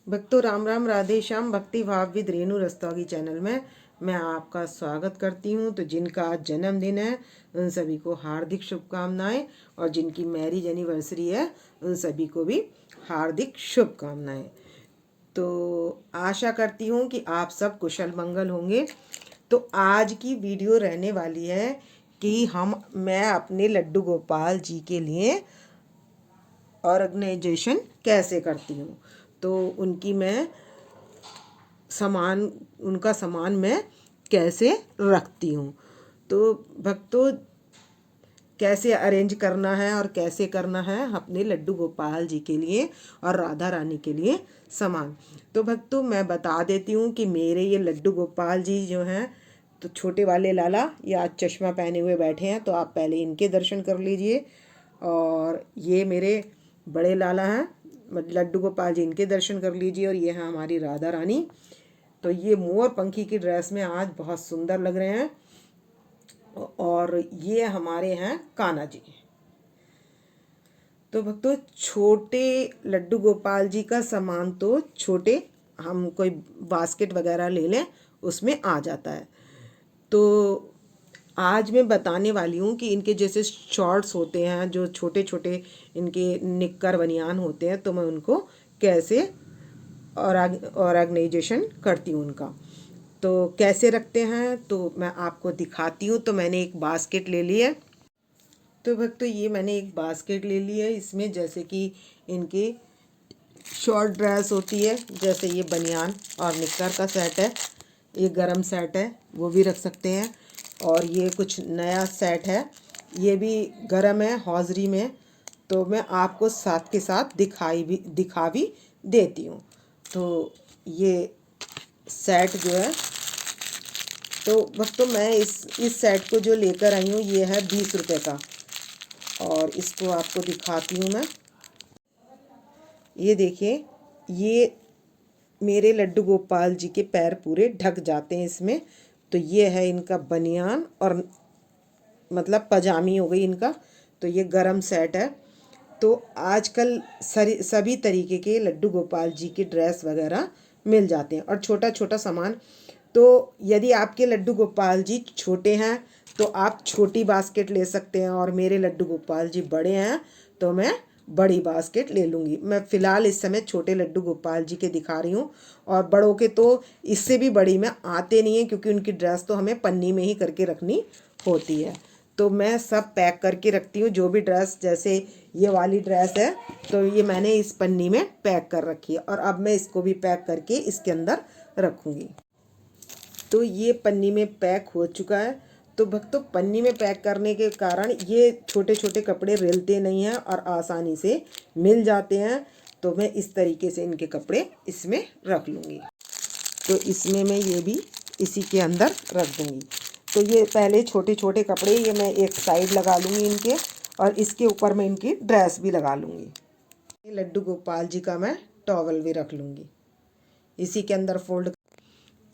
भक्तों राम राम राधे श्याम। भक्ति भाव विद रेणु रस्तोगी चैनल में मैं आपका स्वागत करती हूं। तो जिनका आज जन्मदिन है उन सभी को हार्दिक शुभकामनाएं, और जिनकी मैरिज एनिवर्सरी है उन सभी को भी हार्दिक शुभकामनाएं। तो आशा करती हूं कि आप सब कुशल मंगल होंगे। तो आज की वीडियो रहने वाली है कि मैं अपने लड्डू गोपाल जी के लिए ऑर्गेनाइजेशन कैसे करती हूँ। तो उनका सामान मैं कैसे रखती हूँ। तो भक्तों, कैसे अरेंज करना है और कैसे करना है अपने लड्डू गोपाल जी के लिए और राधा रानी के लिए सामान। तो भक्तों मैं बता देती हूँ कि मेरे ये लड्डू गोपाल जी जो हैं, तो छोटे वाले लाला ये आज चश्मा पहने हुए बैठे हैं, तो आप पहले इनके दर्शन कर लीजिए। और ये मेरे बड़े लाला हैं लड्डू गोपाल जी, इनके दर्शन कर लीजिए। और ये है हमारी राधा रानी। तो ये मोर पंखी की ड्रेस में आज बहुत सुंदर लग रहे हैं। और ये हमारे हैं कान्हा जी। तो भक्तों, छोटे लड्डू गोपाल जी का सामान तो छोटे हम कोई बास्केट वगैरह ले लें उसमें आ जाता है। तो आज मैं बताने वाली हूँ कि इनके जैसे शॉर्ट्स होते हैं, जो छोटे छोटे इनके निक्कर बनियान होते हैं, तो मैं उनको कैसे ऑर्गेनाइजेशन करती हूँ उनका। तो कैसे रखते हैं तो मैं आपको दिखाती हूँ। तो मैंने एक बास्केट ले ली है। तो भक्तों, ये मैंने एक बास्केट ले ली है। इसमें जैसे कि इनके शॉर्ट ड्रेस होती है, जैसे ये बनियान और निक्कर का सेट है, ये गरम सेट है, वो भी रख सकते हैं। और ये कुछ नया सेट है, ये भी गरम है हौजरी में, तो मैं आपको साथ के साथ दिखा भी देती हूँ। तो ये सेट जो है, तो भक्तों मैं इस सेट को जो लेकर आई हूँ ये है 20 रुपये का। और इसको आपको दिखाती हूँ मैं। ये देखिए, ये मेरे लड्डू गोपाल जी के पैर पूरे ढक जाते हैं इसमें। तो ये है इनका बनियान और मतलब पजामी हो गई इनका। तो ये गरम सेट है। तो आजकल सभी तरीके के लड्डू गोपाल जी की ड्रेस वगैरह मिल जाते हैं और छोटा छोटा सामान। तो यदि आपके लड्डू गोपाल जी छोटे हैं तो आप छोटी बास्केट ले सकते हैं, और मेरे लड्डू गोपाल जी बड़े हैं तो मैं बड़ी बास्केट ले लूँगी। मैं फ़िलहाल इस समय छोटे लड्डू गोपाल जी के दिखा रही हूँ, और बड़ों के तो इससे भी बड़ी में आते नहीं हैं, क्योंकि उनकी ड्रेस तो हमें पन्नी में ही करके रखनी होती है। तो मैं सब पैक करके रखती हूँ। जो भी ड्रेस, जैसे ये वाली ड्रेस है तो ये मैंने इस पन्नी में पैक कर रखी है, और अब मैं इसको भी पैक करके इसके अंदर रखूँगी। तो ये पन्नी में पैक हो चुका है। तो भक्तों, पन्नी में पैक करने के कारण ये छोटे छोटे कपड़े रिलते नहीं हैं और आसानी से मिल जाते हैं। तो मैं इस तरीके से इनके कपड़े इसमें रख लूँगी। तो इसमें मैं ये भी इसी के अंदर रख दूँगी। तो ये पहले छोटे छोटे कपड़े ये मैं एक साइड लगा लूँगी इनके, और इसके ऊपर मैं इनकी ड्रेस भी लगा लूँगी। लड्डू गोपाल जी का मैं टॉवल भी रख लूँगी इसी के अंदर फोल्ड।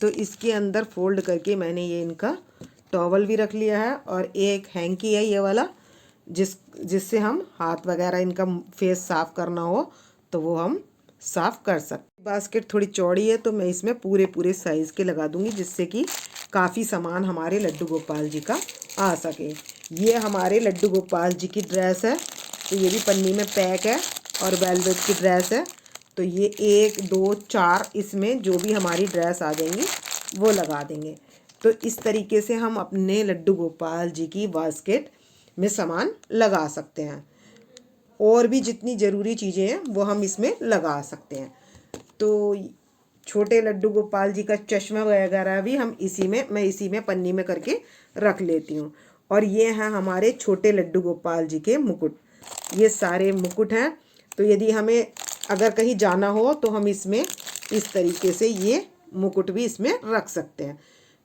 तो इसके अंदर फोल्ड करके मैंने ये इनका टॉवल भी रख लिया है, और एक हैंकी है ये वाला, जिससे हम हाथ वगैरह इनका फेस साफ़ करना हो तो वो हम साफ़ कर सकते। बास्केट थोड़ी चौड़ी है तो मैं इसमें पूरे साइज़ के लगा दूंगी, जिससे कि काफ़ी सामान हमारे लड्डू गोपाल जी का आ सके। ये हमारे लड्डू गोपाल जी की ड्रेस है, तो ये भी पन्नी में पैक है और वेलवेट की ड्रेस है। तो ये 1 2 4 इसमें जो भी हमारी ड्रेस आ जाएंगी वो लगा देंगे। तो इस तरीके से हम अपने लड्डू गोपाल जी की बास्केट में सामान लगा सकते हैं, और भी जितनी ज़रूरी चीज़ें हैं वो हम इसमें लगा सकते हैं। तो छोटे लड्डू गोपाल जी का चश्मा वगैरह भी मैं इसी में पन्नी में करके रख लेती हूँ। और ये हैं हमारे छोटे लड्डू गोपाल जी के मुकुट। ये सारे मुकुट हैं। तो यदि हमें अगर कहीं जाना हो तो हम इसमें इस तरीके से ये मुकुट भी इसमें रख सकते हैं।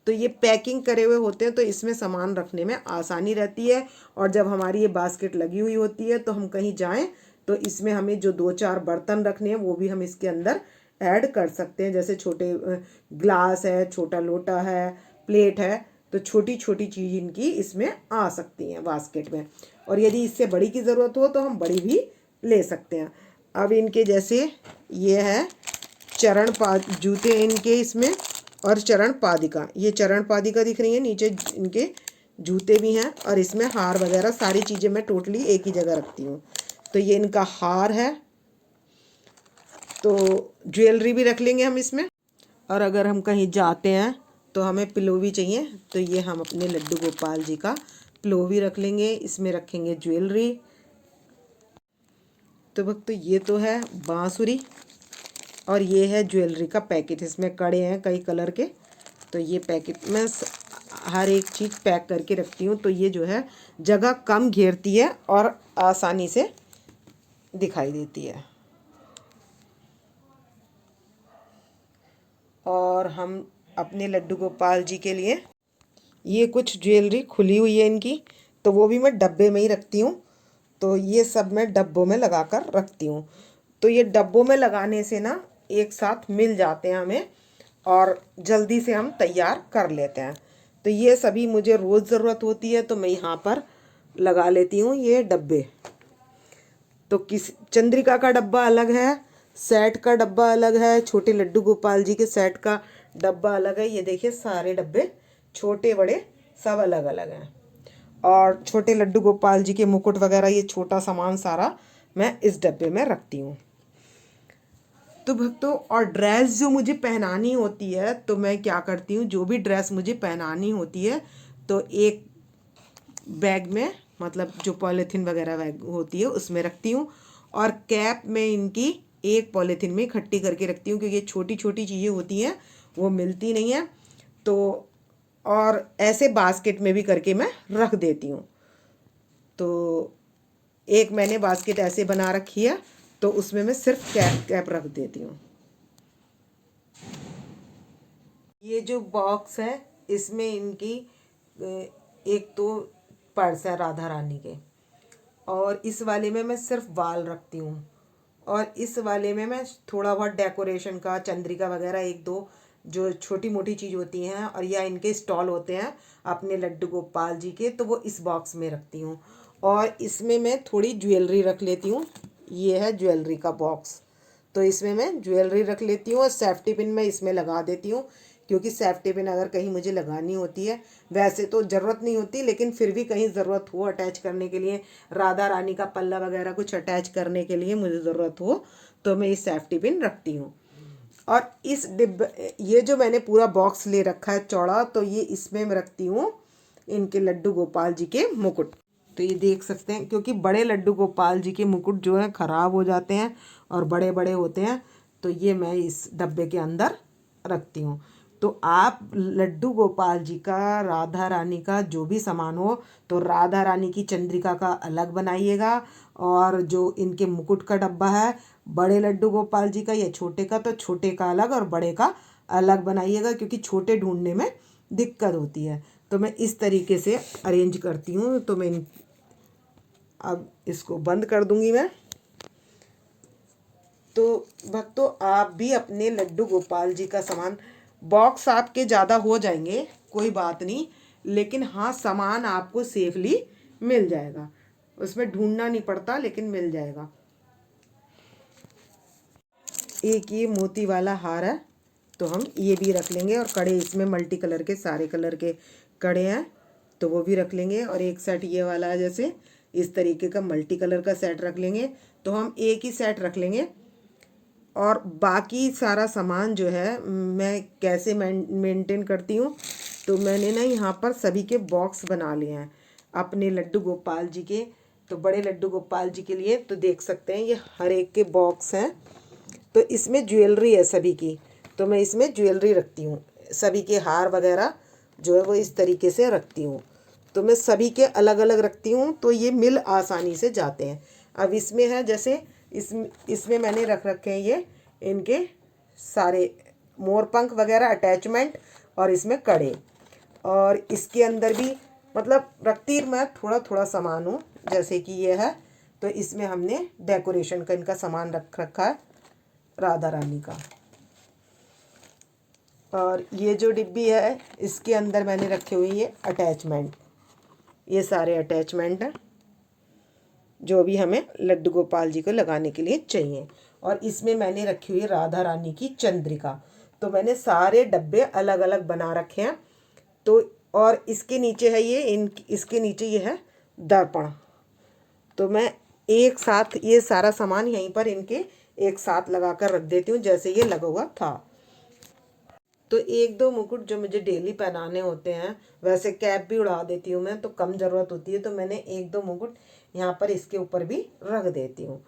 तो ये पैकिंग करे हुए होते हैं, तो इसमें सामान रखने में आसानी रहती है। और जब हमारी ये बास्केट लगी हुई होती है तो हम कहीं जाएं तो इसमें हमें जो 2 4 बर्तन रखने हैं वो भी हम इसके अंदर ऐड कर सकते हैं। जैसे छोटे ग्लास है, छोटा लोटा है, प्लेट है, तो छोटी छोटी चीज़ इनकी इसमें आ सकती हैं बास्केट में। और यदि इससे बड़ी की ज़रूरत हो तो हम बड़ी भी ले सकते हैं। अब इनके जैसे ये है चरण जूते इनके इसमें, और चरण पादिका, ये चरण पादिका दिख रही है, नीचे इनके जूते भी हैं, और इसमें हार वगैरह सारी चीज़ें मैं टोटली एक ही जगह रखती हूँ। तो ये इनका हार है। तो ज्वेलरी भी रख लेंगे हम इसमें। और अगर हम कहीं जाते हैं तो हमें पिलो भी चाहिए, तो ये हम अपने लड्डू गोपाल जी का पिलो भी रख लेंगे, इसमें रखेंगे ज्वेलरी। तो भक्तों ये तो है बांसुरी, और ये है ज्वेलरी का पैकेट, इसमें कड़े हैं कई कलर के। तो ये पैकेट में हर एक चीज़ पैक करके रखती हूँ, तो ये जो है जगह कम घेरती है और आसानी से दिखाई देती है। और हम अपने लड्डू गोपाल जी के लिए ये कुछ ज्वेलरी खुली हुई है इनकी, तो वो भी मैं डब्बे में ही रखती हूँ। तो ये सब मैं डब्बों में लगा कर रखती हूँ। तो ये डब्बों में लगाने से ना एक साथ मिल जाते हैं हमें, और जल्दी से हम तैयार कर लेते हैं। तो ये सभी मुझे रोज़ ज़रूरत होती है, तो मैं यहाँ पर लगा लेती हूँ ये डब्बे। तो किस चंद्रिका का डब्बा अलग है, सेट का डब्बा अलग है, छोटे लड्डू गोपाल जी के सेट का डब्बा अलग है। ये देखिए सारे डब्बे छोटे बड़े सब अलग अलग हैं। और छोटे लड्डू गोपाल जी के मुकुट वगैरह, ये छोटा सामान सारा मैं इस डब्बे में रखती हूँ। तो भक्तों, और ड्रेस जो मुझे पहनानी होती है, तो मैं क्या करती हूँ, जो भी ड्रेस मुझे पहनानी होती है तो एक बैग में, मतलब जो पॉलीथीन वगैरह बैग होती है उसमें रखती हूँ, और कैप में इनकी एक पॉलीथीन में इकट्ठी करके रखती हूँ, क्योंकि ये छोटी छोटी चीज़ें होती हैं वो मिलती नहीं हैं। तो और ऐसे बास्केट में भी करके मैं रख देती हूँ। तो एक मैंने बास्केट ऐसे बना रखी है, तो उसमें मैं सिर्फ कैप रख देती हूँ। ये जो बॉक्स है इसमें इनकी एक तो पर्स है राधा रानी के, और इस वाले में मैं सिर्फ बाल रखती हूँ, और इस वाले में मैं थोड़ा बहुत डेकोरेशन का, चंद्रिका वगैरह एक दो जो छोटी मोटी चीज़ होती हैं, और या इनके स्टॉल होते हैं अपने लड्डू गोपाल जी के, तो वो इस बॉक्स में रखती हूँ। और इसमें मैं थोड़ी ज्वेलरी रख लेती हूँ, ये है ज्वेलरी का बॉक्स, तो इसमें मैं ज्वेलरी रख लेती हूँ, और सेफ्टी पिन मैं इसमें लगा देती हूँ, क्योंकि सेफ्टी पिन अगर कहीं मुझे लगानी होती है, वैसे तो ज़रूरत नहीं होती, लेकिन फिर भी कहीं ज़रूरत हो अटैच करने के लिए, राधा रानी का पल्ला वगैरह कुछ अटैच करने के लिए मुझे ज़रूरत हो, तो मैं इस सेफ्टी पिन रखती हूँ। और इस डिब्बे, ये जो मैंने पूरा बॉक्स ले रखा है चौड़ा, तो ये इसमें मैं रखती हूँ इनके लड्डू गोपाल जी के मुकुट। तो ये देख सकते हैं, क्योंकि बड़े लड्डू गोपाल जी के मुकुट जो है ख़राब हो जाते हैं और बड़े बड़े होते हैं, तो ये मैं इस डब्बे के अंदर रखती हूँ। तो आप लड्डू गोपाल जी का, राधा रानी का जो भी सामान हो, तो राधा रानी की चंद्रिका का अलग बनाइएगा, और जो इनके मुकुट का डब्बा है बड़े लड्डू गोपाल जी का या छोटे का, तो छोटे का अलग और बड़े का अलग बनाइएगा, क्योंकि छोटे ढूंढने में दिक्कत होती है। तो मैं इस तरीके से अरेंज करती हूँ। तो मैं अब इसको बंद कर दूंगी मैं। तो भक्तों, आप भी अपने लड्डू गोपाल जी का सामान, बॉक्स आपके ज़्यादा हो जाएंगे कोई बात नहीं, लेकिन हाँ सामान आपको सेफली मिल जाएगा, उसमें ढूंढना नहीं पड़ता, लेकिन मिल जाएगा। एक ये मोती वाला हार है, तो हम ये भी रख लेंगे, और कड़े इसमें मल्टी कलर के, सारे कलर के कड़े हैं, तो वो भी रख लेंगे। और एक सेट ये वाला है, जैसे इस तरीके का मल्टी कलर का सेट रख लेंगे, तो हम एक ही सेट रख लेंगे। और बाकी सारा सामान जो है मैं कैसे मेंटेन करती हूँ, तो मैंने ना यहाँ पर सभी के बॉक्स बना लिए हैं अपने लड्डू गोपाल जी के। तो बड़े लड्डू गोपाल जी के लिए तो देख सकते हैं, ये हर एक के बॉक्स हैं। तो इसमें ज्वेलरी है सभी की, तो मैं इसमें ज्वेलरी रखती हूँ, सभी के हार वगैरह जो है वो इस तरीके से रखती हूँ। तो मैं सभी के अलग अलग रखती हूँ, तो ये मिल आसानी से जाते हैं। अब इसमें है जैसे इसमें मैंने रख रखे हैं ये इनके सारे मोरपंख वगैरह अटैचमेंट, और इसमें कड़े, और इसके अंदर भी मतलब रखती मैं थोड़ा थोड़ा सामान हूँ, जैसे कि ये है, तो इसमें हमने डेकोरेशन का इनका सामान रख रखा है राधा रानी का। और ये जो डिब्बी है इसके अंदर मैंने रखे हुए ये अटैचमेंट, ये सारे अटैचमेंट हैं। जो भी हमें लड्डू गोपाल जी को लगाने के लिए चाहिए। और इसमें मैंने रखी हुई राधा रानी की चंद्रिका। तो मैंने सारे डब्बे अलग अलग बना रखे हैं। तो और इसके नीचे है ये इसके नीचे ये है दर्पण। तो मैं एक साथ ये सारा सामान यहीं पर इनके एक साथ लगा कर रख देती हूँ जैसे ये लगा हुआ था। तो एक दो मुकुट जो मुझे डेली पहनाने होते हैं, वैसे कैप भी उड़ा देती हूँ मैं, तो कम ज़रूरत होती है, तो मैंने एक दो मुकुट यहाँ पर इसके ऊपर भी रख देती हूँ।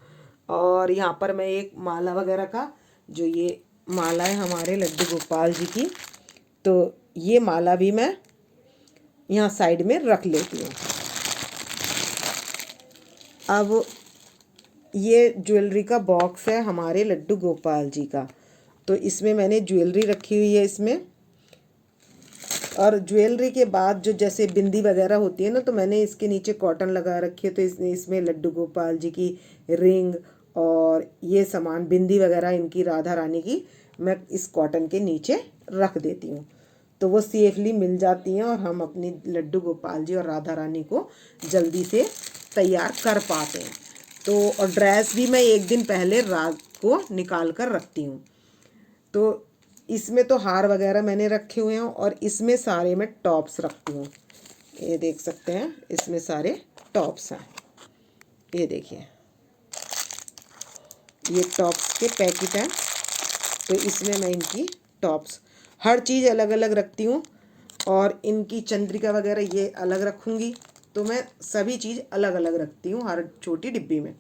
और यहाँ पर मैं एक माला वगैरह का, जो ये माला है हमारे लड्डू गोपाल जी की, तो ये माला भी मैं यहाँ साइड में रख लेती हूँ। अब ये ज्वेलरी का बॉक्स है हमारे लड्डू गोपाल जी का। तो इसमें मैंने ज्वेलरी रखी हुई है इसमें। और ज्वेलरी के बाद जो जैसे बिंदी वगैरह होती है ना, तो मैंने इसके नीचे कॉटन लगा रखी है। तो इसमें लड्डू गोपाल जी की रिंग और ये सामान बिंदी वगैरह इनकी राधा रानी की मैं इस कॉटन के नीचे रख देती हूँ। तो वो सेफली मिल जाती हैं और हम अपनी लड्डू गोपाल जी और राधा रानी को जल्दी से तैयार कर पाते हैं। तो और ड्रेस भी मैं एक दिन पहले रात को निकाल कर रखती हूँ। तो इसमें तो हार वगैरह मैंने रखे हुए हैं और इसमें सारे मैं टॉप्स रखती हूँ। ये देख सकते हैं, इसमें सारे टॉप्स हैं। ये देखिए, ये टॉप्स के पैकेट हैं। तो इसमें मैं इनकी टॉप्स हर चीज़ अलग अलग रखती हूँ। और इनकी चंद्रिका वगैरह ये अलग रखूँगी। तो मैं सभी चीज़ अलग अलग रखती हूँ हर छोटी डिब्बी में।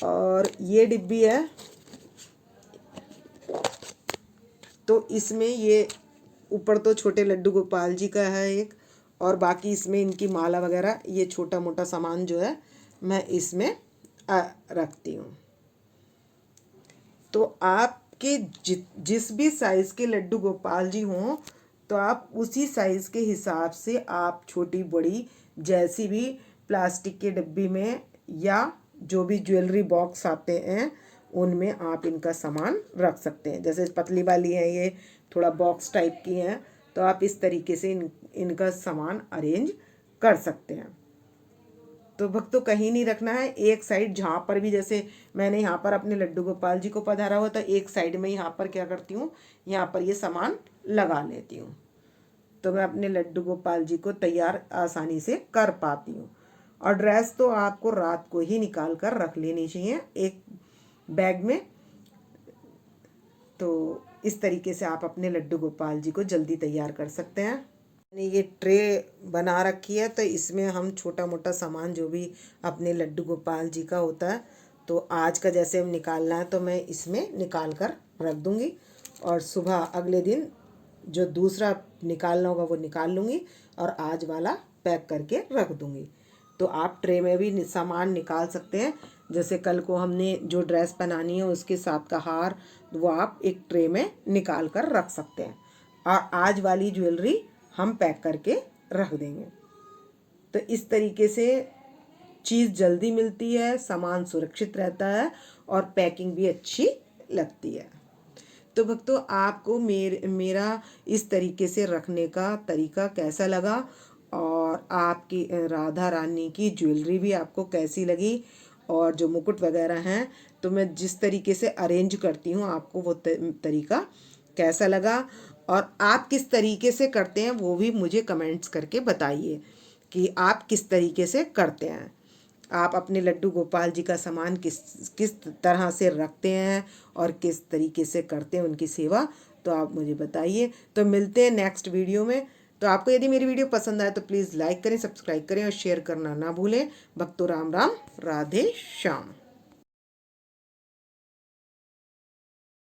और ये डिब्बी है, तो इसमें ये ऊपर तो छोटे लड्डू गोपाल जी का है एक, और बाकी इसमें इनकी माला वगैरह ये छोटा मोटा सामान जो है मैं इसमें रखती हूँ। तो आपके जिस भी साइज़ के लड्डू गोपाल जी हों, तो आप उसी साइज़ के हिसाब से आप छोटी बड़ी जैसी भी प्लास्टिक के डिब्बी में या जो भी ज्वेलरी बॉक्स आते हैं उनमें आप इनका सामान रख सकते हैं। जैसे पतली वाली है, ये थोड़ा बॉक्स टाइप की हैं, तो आप इस तरीके से इनका सामान अरेंज कर सकते हैं। तो भक्तों कहीं नहीं रखना है, एक साइड जहाँ पर भी, जैसे मैंने यहाँ पर अपने लड्डू गोपाल जी को पधारा हुआ, तो एक साइड में यहाँ पर क्या करती हूँ, यहाँ पर ये सामान लगा लेती हूँ। तो मैं अपने लड्डू गोपाल जी को तैयार आसानी से कर पाती हूँ। और ड्रेस तो आपको रात को ही निकाल कर रख लेनी चाहिए एक बैग में। तो इस तरीके से आप अपने लड्डू गोपाल जी को जल्दी तैयार कर सकते हैं। मैंने ये ट्रे बना रखी है, तो इसमें हम छोटा मोटा सामान जो भी अपने लड्डू गोपाल जी का होता है, तो आज का जैसे हम निकालना है तो मैं इसमें निकाल कर रख दूँगी। और सुबह अगले दिन जो दूसरा निकालना होगा वो निकाल लूँगी और आज वाला पैक करके रख दूँगी। तो आप ट्रे में भी सामान निकाल सकते हैं। जैसे कल को हमने जो ड्रेस पहनानी है उसके साथ का हार, वो आप एक ट्रे में निकाल कर रख सकते हैं। और आज वाली ज्वेलरी हम पैक करके रख देंगे। तो इस तरीके से चीज़ जल्दी मिलती है, सामान सुरक्षित रहता है और पैकिंग भी अच्छी लगती है। तो भक्तों, आपको मेरा इस तरीके से रखने का तरीका कैसा लगा और आपकी राधा रानी की ज्वेलरी भी आपको कैसी लगी, और जो मुकुट वगैरह हैं, तो मैं जिस तरीके से अरेंज करती हूँ आपको वो तरीका कैसा लगा, और आप किस तरीके से करते हैं वो भी मुझे कमेंट्स करके बताइए कि आप किस तरीके से करते हैं। आप अपने लड्डू गोपाल जी का सामान किस तरह से रखते हैं और किस तरीके से करते हैं उनकी सेवा, तो आप मुझे बताइए। तो मिलते हैं नेक्स्ट वीडियो में। तो आपको यदि मेरी वीडियो पसंद आए तो प्लीज़ लाइक करें, सब्सक्राइब करें और शेयर करना ना भूलें। भक्तों राम राम, राधे श्याम।